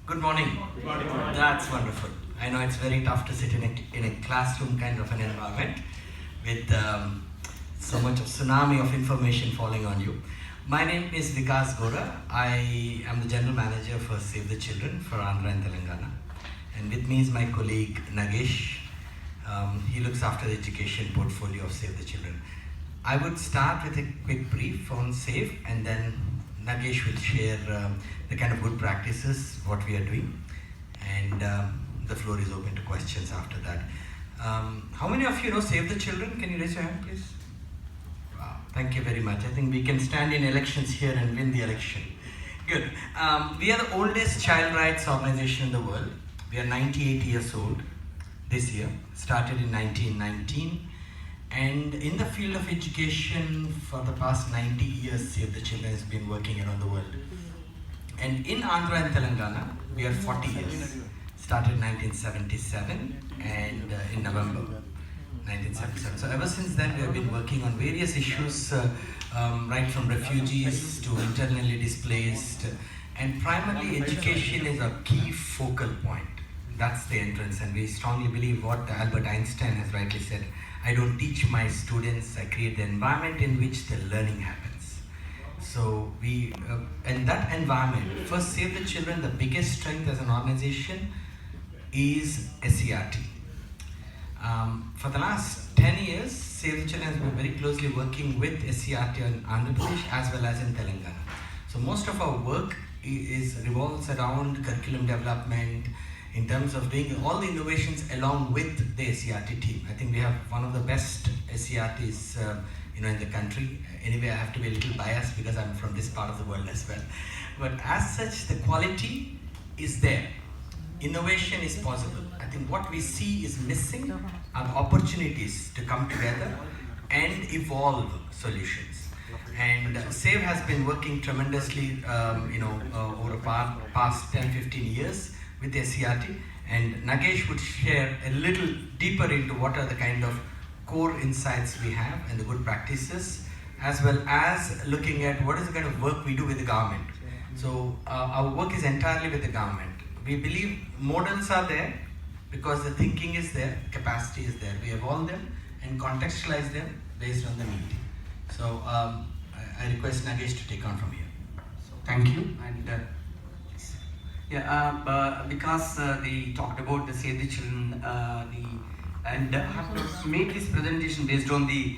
Good morning. Good morning. That's wonderful. I know it's very tough to sit in a classroom kind of an environment with so much of tsunami of information falling on you. My name is Vikas Gora. I am the General Manager for Save the Children for Andhra and Telangana. And with me is my colleague Nagesh. He looks after the education portfolio of Save the Children. I would start with a quick brief on Save, and then Nagesh will share the kind of good practices, what we are doing, and the floor is open to questions after that. How many of you know Save the Children? Can you raise your hand, please? Wow, thank you very much. I think we can stand in elections here and win the election. Good. We are the oldest child rights organization in the world. We are 98 years old this year, started in 1919. And in the field of education for the past 90 years, Save the Children has been working around the world. And in Andhra and Telangana, we are 40 years. Started in 1977 and in November 1977. So ever since then, we have been working on various issues, right from refugees to internally displaced. And primarily, education is a key focal point. That's the entrance. And we strongly believe what Albert Einstein has rightly said. I don't teach my students, I create the environment in which the learning happens. So we, in that environment, first Save the Children, the biggest strength as an organization is SCERT. For the last 10 years, Save the Children has been very closely working with SCERT in Andhra Pradesh as well as in Telangana. So most of our work revolves around curriculum development, in terms of doing all the innovations along with the SCERT team. I think we have one of the best SCERTs in the country. Anyway, I have to be a little biased because I'm from this part of the world as well. But as such, the quality is there. Innovation is possible. I think what we see is missing are opportunities to come together and evolve solutions. And SAVE has been working tremendously over the past 10-15 years with SCERT, and Nagesh would share a little deeper into what are the kind of core insights we have and the good practices, as well as looking at what is the kind of work we do with the government. So our work is entirely with the government. We believe models are there because the thinking is there, capacity is there. We evolve them and contextualize them based on the need. So I request Nagesh to take on from here. Thank you. And because they talked about the Save the Children, and have made this presentation based on the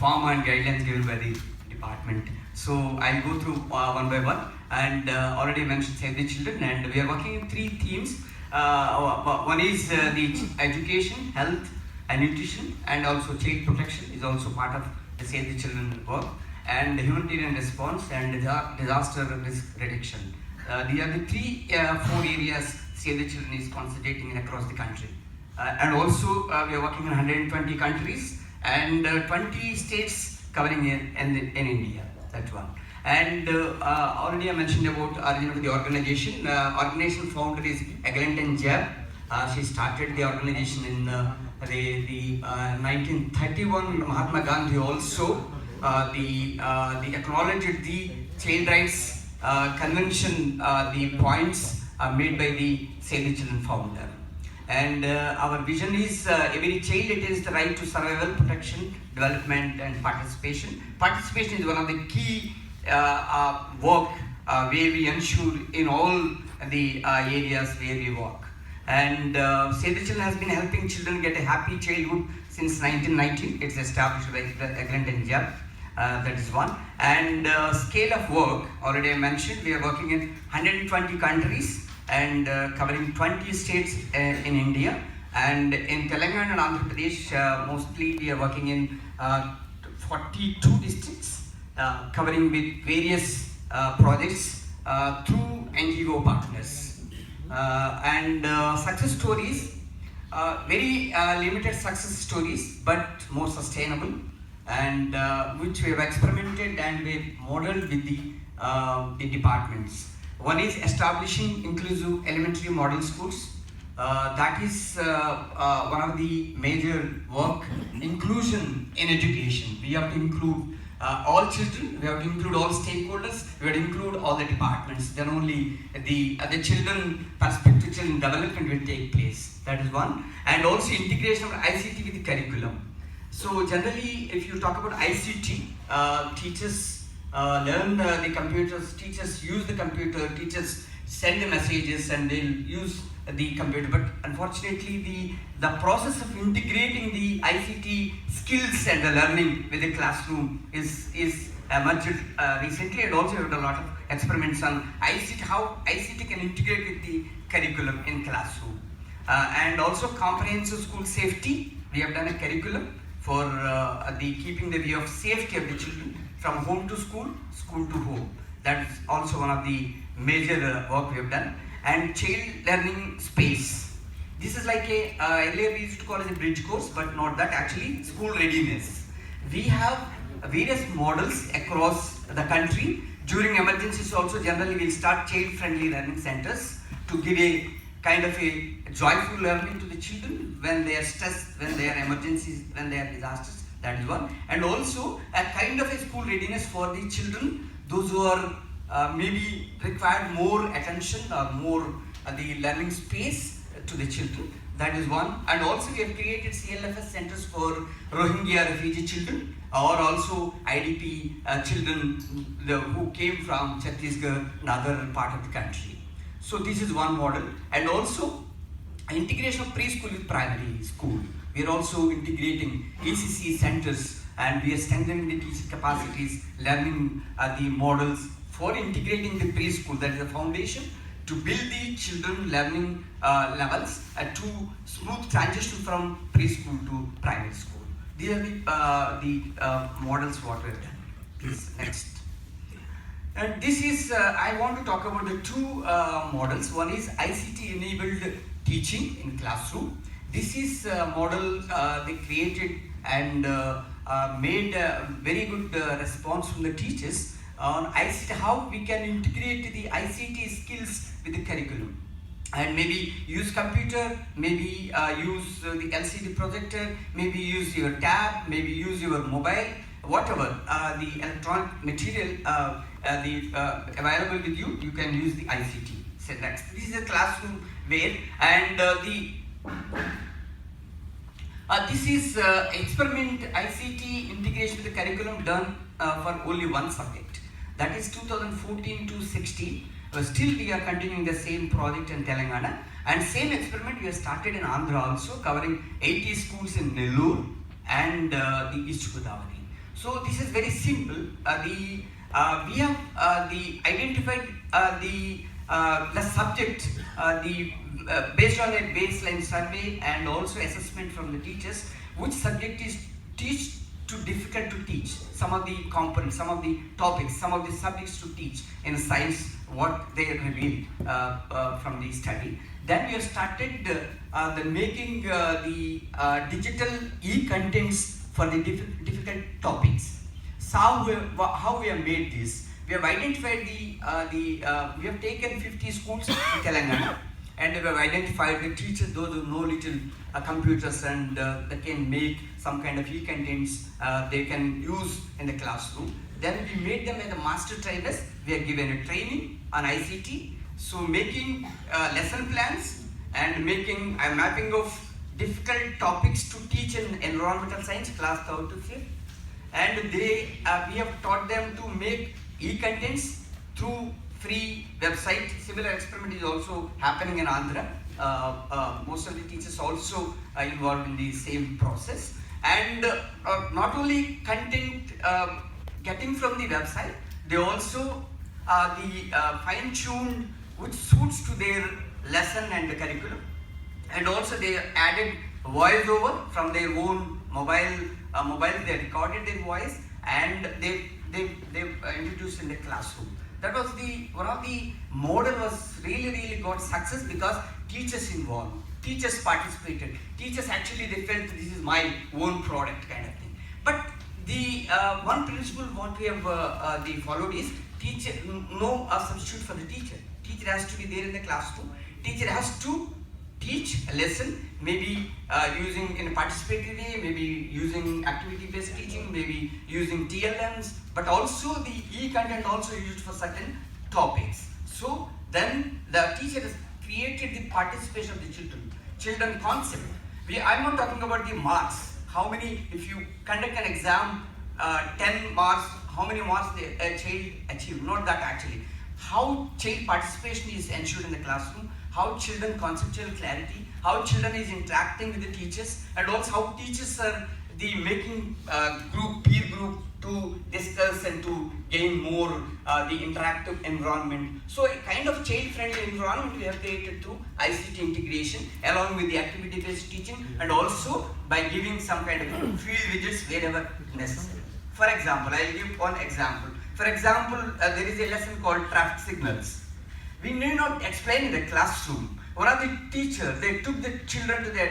form and guidelines given by the department. So I'll go through one by one. And already mentioned Save the Children, and we are working in 3 themes. One is the education, health, and nutrition, and also child protection is also part of the Save the Children work, and humanitarian response and disaster risk reduction. These are the 4 areas Save the Children is concentrating in across the country. And also we are working in 120 countries and 20 states covering in India. That's one. And already I mentioned about origin of the organization. Organization founder is Eglinton Jebb. She started the organization in the 1931. Mahatma Gandhi also the acknowledged the child rights convention, the points made by the Save the Children founder. And our vision is every child, it is the right to survival, protection, development and participation. Participation is one of the key work where we ensure in all the areas where we work. And Save the Children has been helping children get a happy childhood since 1919. It's established by Eglinton Jebb. That is one. And scale of work, already I mentioned, we are working in 120 countries and covering 20 states in India. And in Telangana and Andhra Pradesh, mostly we are working in 42 districts, covering with various projects through NGO partners. And success stories, very limited success stories, but more sustainable, and which we have experimented and we modeled with the departments. One is establishing inclusive elementary model schools. That is one of the major work, inclusion in education. We have to include all children, we have to include all stakeholders, we have to include all the departments. Then only the children perspective, children development will take place. That is one. And also integration of ICT with the curriculum. So generally, if you talk about ICT, teachers learn the computers, teachers use the computer, teachers send the messages and they'll use the computer. But unfortunately, the process of integrating the ICT skills and the learning with the classroom is emerged recently, and also we have done a lot of experiments on ICT, how ICT can integrate with the curriculum in classroom. And also comprehensive school safety, we have done a curriculum for the keeping the view of safety of the children from home to school, school to home. That is also one of the major work we have done. And child learning space. This is like earlier we used to call it a bridge course, but not that, actually school readiness. We have various models across the country. During emergencies also, generally we'll start child-friendly learning centers to give a kind of a joyful learning to the children when they are stressed, when they are emergencies, when they are disasters. That is one. And also a kind of a school readiness for the children, those who are maybe required more attention or more the learning space to the children. That is one. And also we have created CLFS centers for Rohingya refugee children, or also IDP children who came from Chhattisgarh and other part of the country. So this is one model. And also integration of preschool with primary school. We are also integrating ECC centers, and we are strengthening the teacher capacities, learning the models for integrating the preschool, that is the foundation, to build the children learning levels to smooth transition from preschool to primary school. These are the models what we have done. Please, next. And this is, I want to talk about the two models. One is ICT enabled teaching in classroom. This is a model they created and made a very good response from the teachers on ICT, how we can integrate the ICT skills with the curriculum. And maybe use computer, maybe use the LCD projector, maybe use your tab, maybe use your mobile, whatever the electronic material available with you, you can use the ICT. So this is a classroom where, and this is experiment ICT integration with the curriculum done for only one subject. That is 2014 to 16. Still we are continuing the same project in Telangana, and same experiment we have started in Andhra also, covering 80 schools in Nellore and the East Godavari. So this is very simple. We have identified the subject based on a baseline survey and also assessment from the teachers, which subject is too difficult to teach, some of the components, some of the topics, some of the subjects to teach in science, what they revealed from the study. Then we have started making the digital e-contents for the difficult topics. So how we have made this? We have identified we have taken 50 schools in Telangana, and we have identified the teachers, those who know little computers and they can make some kind of e-contents they can use in the classroom. Then we made them as the master trainers. We are given a training on ICT, so making lesson plans and making a mapping of difficult topics to teach in environmental science, class 3rd to 5th. And we have taught them to make e-contents through free website. Similar experiment is also happening in Andhra. Most of the teachers also are involved in the same process. And not only content getting from the website, they also fine-tuned which suits to their lesson and the curriculum. And also they added voiceover from their own mobile. They recorded their voice and they introduced in the classroom. That was one of the model was really got success because teachers involved, teachers participated, teachers actually they felt this is my own product kind of thing. But the one principle what we have followed is teacher, no substitute for the teacher. Teacher has to be there in the classroom. Teacher has to teach a lesson, maybe using in a participatory way, maybe using activity-based teaching, maybe using TLMs, but also the e-content also used for certain topics. So then the teacher has created the participation of the children concept. I'm not talking about the marks. How many, if you conduct an exam, 10 marks, how many marks a child achieve? Not that actually. How child participation is ensured in the classroom, how children conceptual clarity, how children is interacting with the teachers, and also how teachers are making peer group to discuss and to gain more the interactive environment. So a kind of child-friendly environment we have created through ICT integration along with the activity-based teaching, and also by giving some kind of field widgets wherever necessary. For example, I'll give one example. For example, there is a lesson called traffic signals. We need not explain in the classroom. One of the teachers, they took the children to the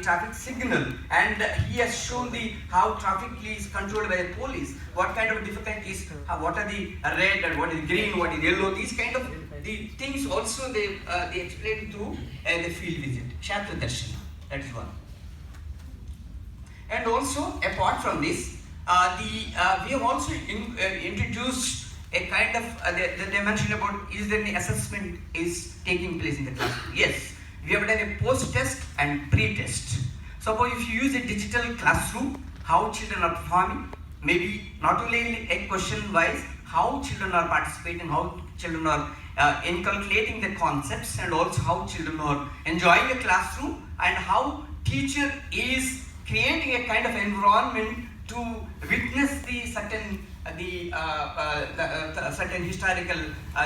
traffic signal, and he has shown how traffic is controlled by the police, what kind of difficulties, what are the red and what is green, what is yellow, these kind of the things also they explain through the field visit. Shatra Darshana, that is one. And also, apart from this, we have also introduced a kind of, they mentioned about, is there any assessment is taking place in the classroom? Yes, we have done a post-test and pre-test. Suppose if you use a digital classroom, how children are performing, maybe not only a question-wise, how children are participating, how children are inculcating the concepts, and also how children are enjoying the classroom, and how teacher is creating a kind of environment to witness the certain certain historical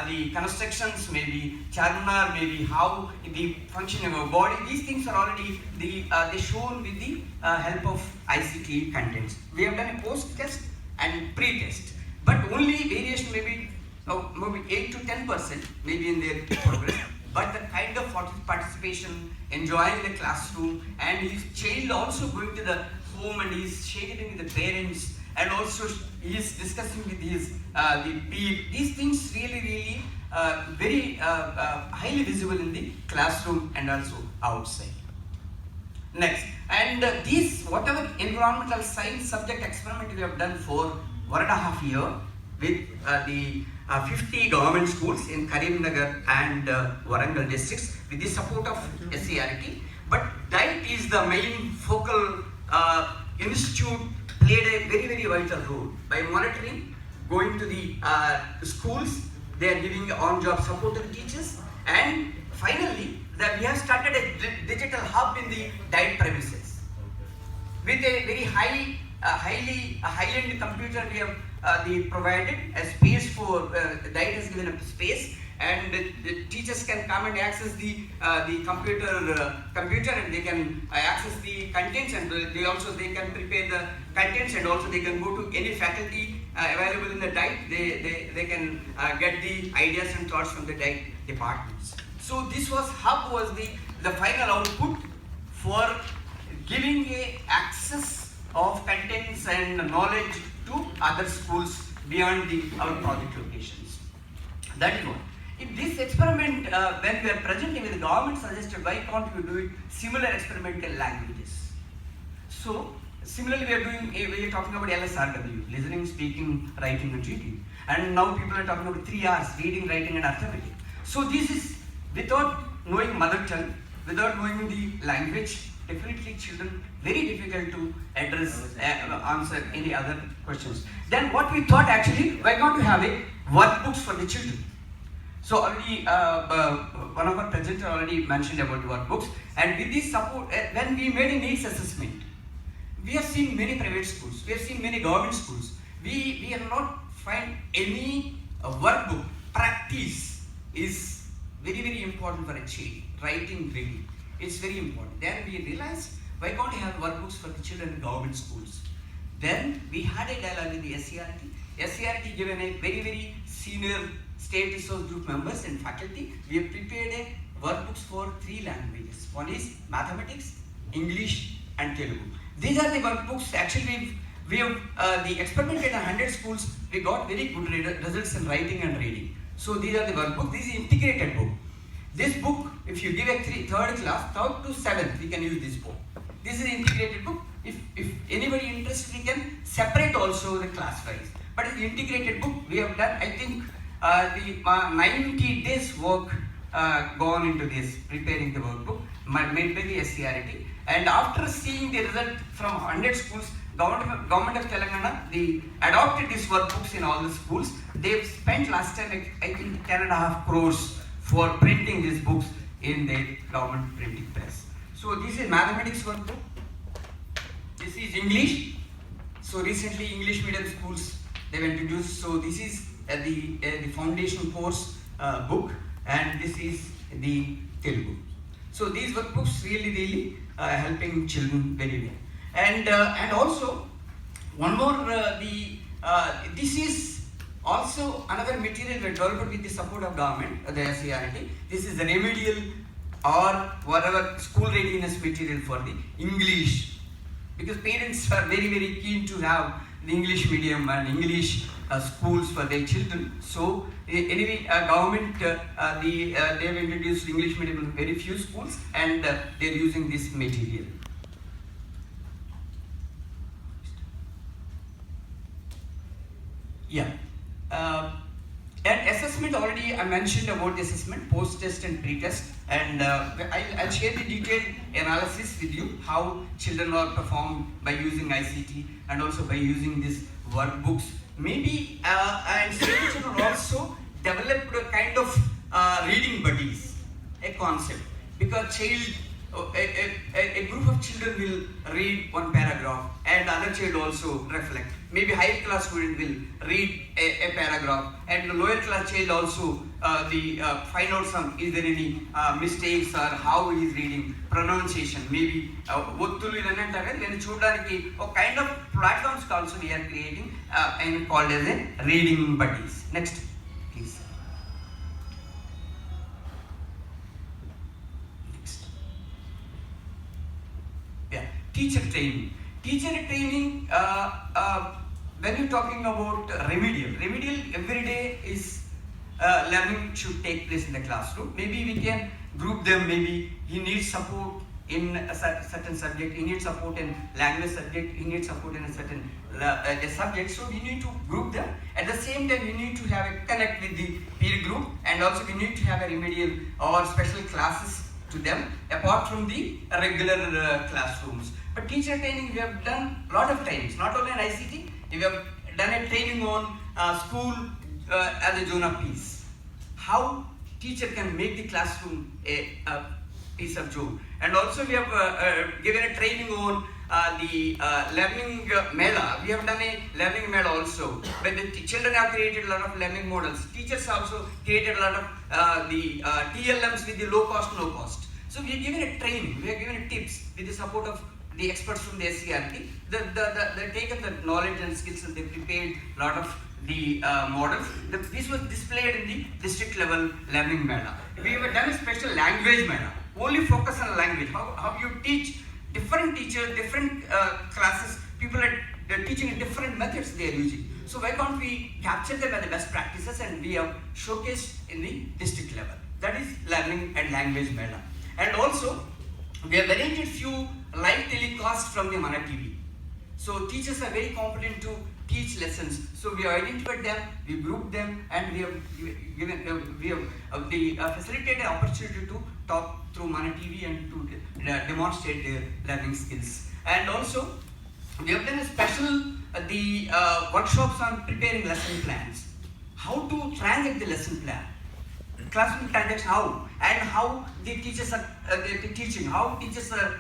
the constructions, maybe Charminar, maybe how the functioning of body. These things are already they shown with the help of ICT contents. We have done a post-test and pre-test, but only variation maybe 8 to 10% maybe in their progress. But the kind of participation, enjoying the classroom, and his child also going to the home and he's sharing with the parents, and also he is discussing with his the peer. These things really very highly visible in the classroom and also outside. Next, and these whatever environmental science subject experiment we have done for 1.5 years with the 50 government schools in Karimnagar and Warangal districts with the support of SCERT. But that is the main focal institute played a very vital role by monitoring, going to the schools. They are giving on-job support to the teachers, and finally we have started a digital hub in the diet premises with a very high-end computer. We have provided a space for the diet has given a space, and the teachers can come and access the computer and they can access the contents, and they can prepare the contents, and also they can go to any faculty available in the diet. They can get the ideas and thoughts from the diet departments. So this hub was the final output for giving a access of contents and knowledge to other schools beyond our project locations. That is one. In this experiment, when we are presenting with the government suggested, why can't we do it similar experimental languages? So similarly, we are talking about LSRW, listening, speaking, writing and reading. And now people are talking about 3 R's, reading, writing and arithmetic. So this is without knowing mother tongue, without knowing the language, definitely children very difficult to address, answer any other questions. Then what we thought actually, why can't we have a workbooks for the children? So already one of our presenters already mentioned about workbooks, and with this support, when we made a needs assessment, we have seen many private schools, we have seen many government schools. We have not find any workbook. Practice is very important for a child. Writing, reading, it's very important. Then we realized, why can't we have workbooks for the children in government schools? Then we had a dialogue with the SCERT. SCERT given a very senior state resource group members and faculty. We have prepared a workbooks for 3 languages. One is mathematics, English and Telugu. These are the workbooks. Actually we have the experimented in 100 schools. We got very good results in writing and reading. So these are the workbooks. This is integrated book. This book if you give a third class, 3rd to 7th, we can use this book. This is integrated book. If anybody interested, we can separate also the class wise. But it's integrated book. We have done, I think, the 90 days work gone into this, preparing the workbook, made by the SCERT. And after seeing the result from 100 schools, Government of Telangana, they adopted these workbooks in all the schools. They've spent last time, I think, 10.5 crores for printing these books in their government printing press. So this is mathematics workbook. This is English. So recently English medium schools they've introduced. So this is the foundation course book, and this is the Telugu. So these workbooks really helping children very well. And also one more this is also another material we developed with the support of government, the SCERT. This is the remedial or whatever school readiness material for the English, because parents are very keen to have the English medium and English schools for their children. So anyway, government they have introduced English medium in very few schools, and they are using this material. Yeah. And assessment, already I mentioned about the assessment, post-test and pre-test, and I'll share the detailed analysis with you, how children are performed by using ICT and also by using these workbooks. Maybe and Sree children also developed a kind of reading buddies, a concept, because a group of children will read one paragraph and other child also reflect. Maybe higher class student will read a paragraph, and the lower class child also find out is there any mistakes or how he is reading, pronunciation, maybe ఒత్తులు ఇవన్నీ అంటారు కదా, నేను చూడడానికి ఒక kind of platforms also we are creating and called as a reading buddies. Next please. Teacher training. Teacher training, when you're talking about remedial every day is learning should take place in the classroom. Maybe we can group them. Maybe he needs support in a certain subject, he needs support in language subject, he needs support in a certain subject. So we need to group them. At the same time, we need to have a connect with the peer group, and also we need to have a remedial or special classes to them apart from the regular classrooms. But teacher training, we have done a lot of trainings, not only in ICT, we have done a training on school as a zone of peace. How teacher can make the classroom a piece of zone. And also we have given a training on the learning mela. We have done a learning mela also, where the children have created a lot of learning models. Teachers also created a lot of the TLMs with the low cost. So we have given a training, we have given a tips with the support of the experts from the SCERT. They've taken the knowledge and skills, and they prepared a lot of the models. This was displayed in the district level learning mela. We have done a special language mela, only focus on language, how you teach different teachers, different classes, people are teaching different methods they are using. So why can't we capture them as the best practices, and we have showcased in the district level. That is learning and language mela. And also we have arranged few live telecasts from the Mana TV. So teachers are very competent to teach lessons. So we have identified them, we grouped them, and we have facilitated an opportunity to talk through Mana TV and to demonstrate their learning skills. And also we have done a special workshops on preparing lesson plans. How to translate the lesson plan. Classroom transaction, how the teachers are teaching, how teachers are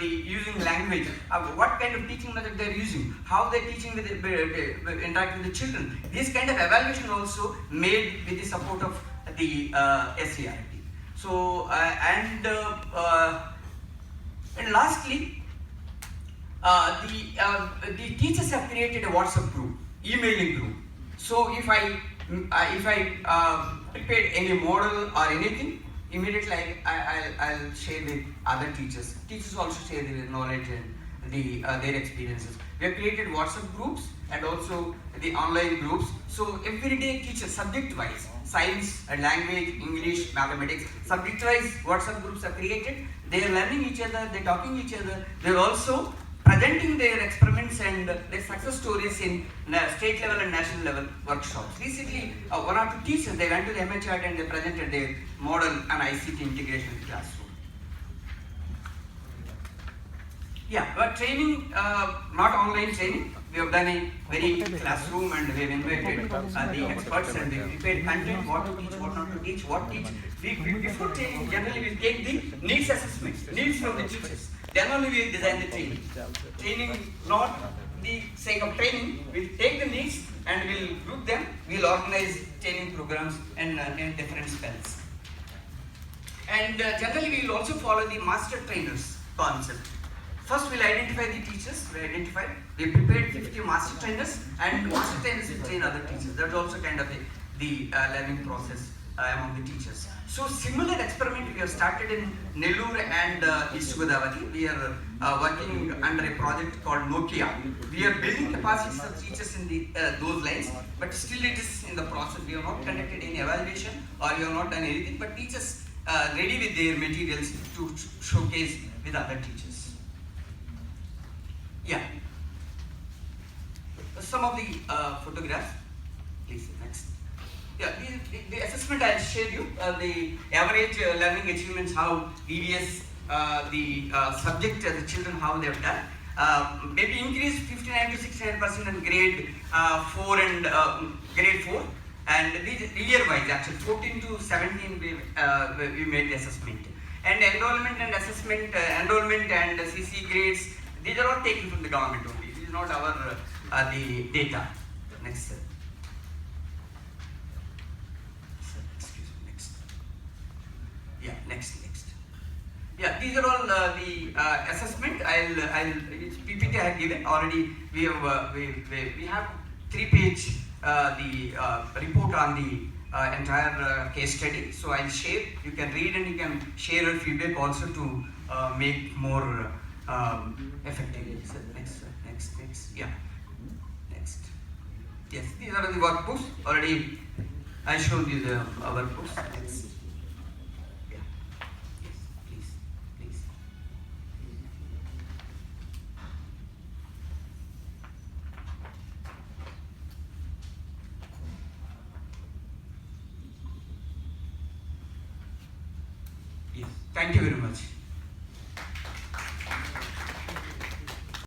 using language, what kind of teaching method they are using, how they are teaching with interact with the children. This kind of evaluation also made with the support of the SCERT. So and lastly, the teachers have created a WhatsApp group, emailing group. So if I prepared any model or anything, immediately I'll share with other teachers. Teachers also share their knowledge and their experiences. We have created WhatsApp groups and also the online groups. So every day teachers, subject wise, science, language, English, mathematics. Subject-wise WhatsApp groups are created. They are learning each other, they are talking each other. They are also presenting their experiments and their success stories in state level and national level workshops. Recently, one or two teachers, they went to the MHR and they presented their model and ICT integration in the classroom. Yeah, but training, not online training. We have done a very classroom and we have invited the experts and we prepared content, what to teach, what not to teach, what teach. Before training, generally we take the needs assessment, needs from the teachers. Then only we design the training. Training, not the sake of training, we'll take the needs and we'll group them, we'll organize training programs and in different spells. And generally we will also follow the master trainers concept. First we'll identify the teachers, we prepared 50 master trainers and master trainers will train other teachers. That's also kind of the learning process among the teachers. So similar experiment we have started in Nellore and East Godavari. We are working under a project called Nokia. We are building capacities of teachers in those lines, but still it is in the process. We have not conducted any evaluation or we have not done anything, but teachers ready with their materials to showcase with other teachers. Yeah. Some of the photographs, please, next. Yeah, the assessment I'll share you, the average learning achievements, how EVS, the subject, the children, how they have done. Maybe increased 59 to 69% in grade 4 and grade 4. And year wise, actually 14 to 17 we made the assessment. And enrollment and assessment, enrollment and CC grades, these are all taken from the government only. This is not our the data. Next, sir. Excuse me. Next. Yeah. Next. Yeah. These are all the assessment. It's PPT I have given already. We have 3-page the report on the entire case study. So I'll share. You can read and you can share your feedback also to make more effective. Next. Yeah. Next. Yes, these are the workbooks. Already I showed you the workbooks. Next. Yeah. Yes, please. Yes. Thank you very much.